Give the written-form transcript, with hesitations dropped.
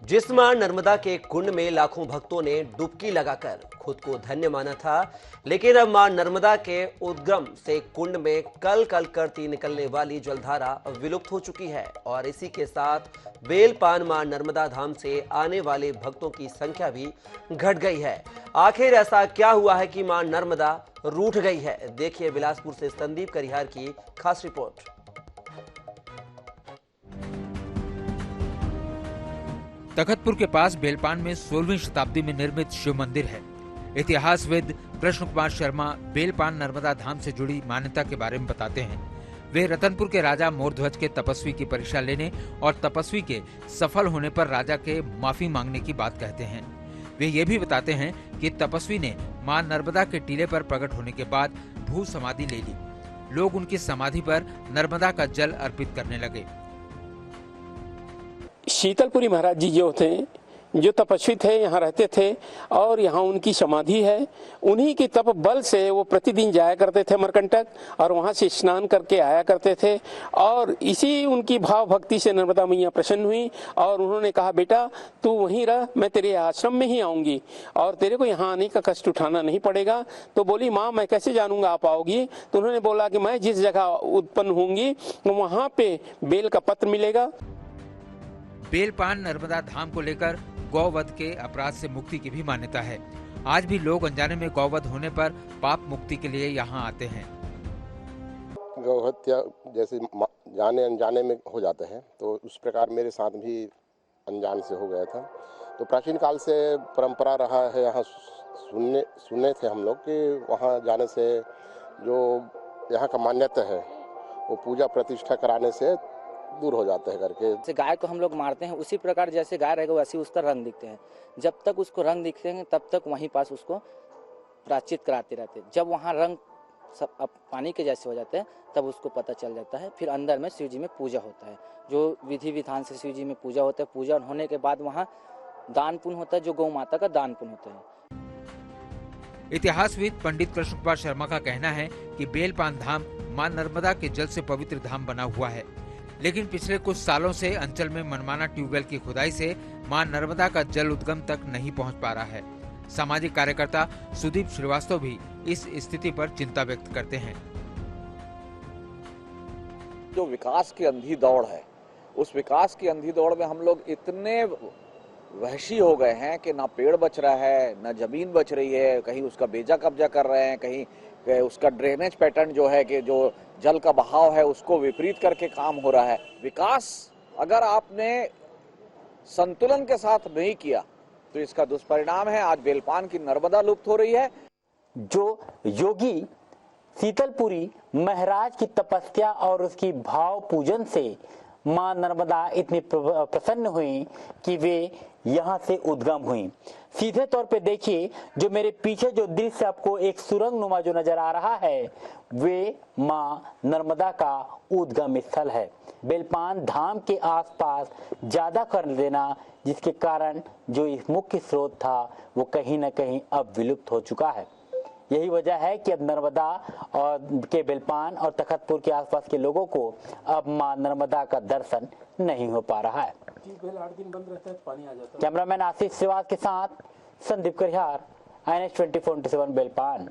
जिस मां नर्मदा के कुंड में लाखों भक्तों ने डुबकी लगाकर खुद को धन्य माना था, लेकिन अब मां नर्मदा के उद्गम से कुंड में कल कल करती निकलने वाली जलधारा विलुप्त हो चुकी है और इसी के साथ बेलपान मां नर्मदा धाम से आने वाले भक्तों की संख्या भी घट गई है। आखिर ऐसा क्या हुआ है कि मां नर्मदा रूठ गई है? देखिए बिलासपुर से संदीप करिहार की खास रिपोर्ट। तखतपुर के पास बेलपान में 16वीं शताब्दी में निर्मित शिव मंदिर है। इतिहासविद कृष्ण कुमार शर्मा बेलपान नर्मदा धाम से जुड़ी मान्यता के बारे में बताते हैं। वे रतनपुर के राजा मोरध्वज के तपस्वी की परीक्षा लेने और तपस्वी के सफल होने पर राजा के माफी मांगने की बात कहते हैं। वे ये भी बताते हैं कि तपस्वी ने मां नर्मदा के टीले पर प्रकट होने के बाद भू समाधि ले ली। लोग उनकी समाधि पर नर्मदा का जल अर्पित करने लगे। शीतलपुरी महाराज जी जो थे, जो तपस्वी थे, यहाँ रहते थे और यहाँ उनकी समाधि है। उन्हीं की तप बल से वो प्रतिदिन जाया करते थे मरकंटक और वहाँ से स्नान करके आया करते थे और इसी उनकी भाव भक्ति से नर्मदा मैया प्रसन्न हुई और उन्होंने कहा, बेटा तू वहीं रह, मैं तेरे आश्रम में ही आऊंगी और तेरे को यहाँ आने का कष्ट उठाना नहीं पड़ेगा। तो बोली, माँ मैं कैसे जानूंगा आप आओगी? तो उन्होंने बोला कि मैं जिस जगह उत्पन्न होंगी वहाँ पे बेल का पत्र मिलेगा। बेलपान नर्मदा धाम को लेकर गौवध के अपराध से मुक्ति की भी मान्यता है। आज भी लोग अनजाने में गौवध होने पर पाप मुक्ति के लिए यहाँ आते हैं। गौहत्या जैसे जाने अनजाने में हो जाते हैं, तो उस प्रकार मेरे साथ भी अनजान से हो गया था। तो प्राचीन काल से परंपरा रहा है, यहाँ सुने थे हम लोग कि वहाँ जाने से जो यहाँ का मान्यता है वो पूजा प्रतिष्ठा कराने से दूर हो जाते हैं करके। जैसे गाय को हम लोग मारते हैं, उसी प्रकार जैसे गाय रहेगा वैसे उसका रंग दिखते हैं। जब तक उसको रंग दिखते हैं तब तक वहीं पास उसको प्रायश्चित कराते रहते हैं। जब वहाँ रंग सब अब पानी के जैसे हो जाते हैं तब उसको पता चल जाता है। फिर अंदर में शिव जी में पूजा होता है, जो विधि विधान से शिव जी में पूजा होता है। पूजा होने के बाद वहाँ दान पुण्य होता है, जो गौ माता का दान पुण्य होता है। इतिहासविद पंडित कृष्ण कुमार शर्मा का कहना है कि बेलपान धाम मां नर्मदा के जल से पवित्र धाम बना हुआ है, लेकिन पिछले कुछ सालों से अंचल में मनमाना ट्यूबवेल की खुदाई से मां नर्मदा का जल उद्गम तक नहीं पहुंच पा रहा है। सामाजिक कार्यकर्ता सुदीप श्रीवास्तव भी इस स्थिति पर चिंता व्यक्त करते हैं। जो विकास की अंधी दौड़ है, उस विकास की अंधी दौड़ में हम लोग इतने वहशी हो गए हैं कि ना पेड़ बच रहा है, ना जमीन बच रही है, कहीं उसका बेजा कब्जा कर रहे हैं, कहीं उसका ड्रेनेज पैटर्न जो है कि जो जल का बहाव है उसको विपरीत करके काम हो रहा है। विकास अगर आपने संतुलन के साथ नहीं किया तो इसका दुष्परिणाम है आज बेलपान की नर्मदा लुप्त हो रही है। जो योगी शीतलपुरी महाराज की तपस्या और उसकी भाव पूजन से मां नर्मदा इतनी प्रसन्न हुई कि वे यहाँ से उद्गम हुई। सीधे तौर पे देखिए, जो मेरे पीछे जो दृश्य आपको एक सुरंग नुमा जो नजर आ रहा है, वे मां नर्मदा का उद्गम स्थल है। बेलपान धाम के आसपास ज्यादा कर देना, जिसके कारण जो इस मुख्य स्रोत था वो कहीं न कहीं अब विलुप्त हो चुका है। यही वजह है कि अब नर्मदा और के बेलपान और तखतपुर के आसपास के लोगों को अब मां नर्मदा का दर्शन नहीं हो पा रहा है। 8 दिन बंद रहता है, पानी आ जाता है। कैमरामैन आशीष श्रीवास्तव के साथ संदीप करिहार, INX 24/7 बेलपान।